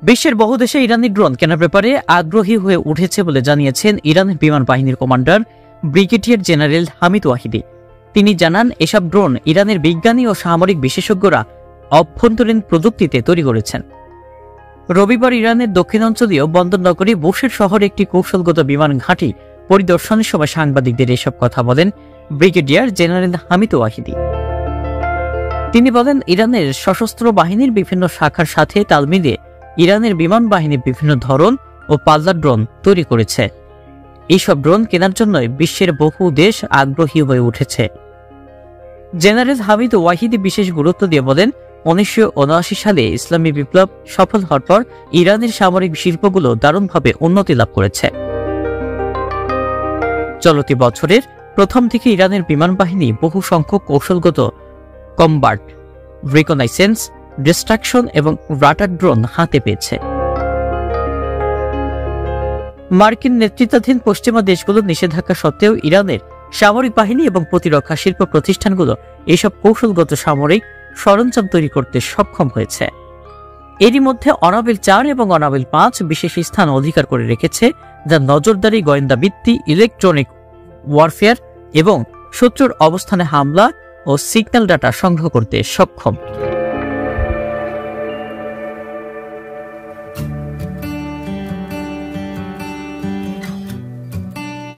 বিশ্বের বহু দেশে ইরানি ড্রোন কেনার ব্যাপারে আগ্রহী হয়ে উঠেছে বলে জানিয়েছেন ইরানের বিমান বাহিনীর commander brigadier general Hamid Vahidi. তিনি জানান, এসব ড্রোন ইরানের বিজ্ঞানী ও সামরিক বিশেষজ্ঞরা অভ্যন্তরীণ প্রযুক্তিতে তৈরি করেছেন। রবিবার ইরানের দক্ষিণাঞ্চলীয় বন্দরনগরী বুশের শহরে একটি কৌশলগত বিমান ঘাঁটি পরিদর্শনের সময় সাংবাদিকদের এসব কথা বলেন ব্রিগেডিয়ার জেনারেল হামিদ ওয়াহিদি। তিনি বলেন, ইরানের সশস্ত্র বাহিনীর বিভিন্ন শাখার সাথে তাল মিলিয়ে ইরানের বিমান বাহিনী বিভিন্ন ধরন ও পাল্লার ড্রোন তৈরি করেছে। এইসব ড্রোন কেনার জন্যই বিশ্বের বহু দেশ আগ্রহী হয়ে উঠেছে। জেনারেল হামিদ ওয়াহিদি বিশেষ গুরুত্ব দিয়ে বলেন, 1979 সালে ইসলামী বিপ্লব সফল হওয়ার পর ইরানের সামরিক শিল্পগুলো দারুণভাবে উন্নতি লাভ করেছে। চলতি বছরের প্রথম দিকে ইরানের বিমান বাহিনী বহু সংখ্যক কৌশলগত কম্বাট, রিকনাইসেন্স, ডিস্ট্রাকশন এবং রাডার ড্রোন হাতে পেয়েছে। মার্কিন নেতৃত্বাধীন পশ্চিমা দেশগুলোর নিষেধাজ্ঞা সত্ত্বেও ইরানের সামরিক বাহিনী এবং প্রতিরক্ষা শিল্প প্রতিষ্ঠানগুলো এসব কৌশলগত সামরিক সরঞ্জাম তৈরি করতে সক্ষম হয়েছে। এরই মধ্যে অনাবিল 4 এবং অনাবিল 5 বিশেষ স্থান অধিকার করে রেখেছে, যা নজরদারি, গোয়েন্দাবৃত্তি, ইলেকট্রনিক ওয়ারফেয়ার এবং শত্রুর অবস্থানে হামলা ও সিগন্যাল ডাটা সংগ্রহ করতে সক্ষম।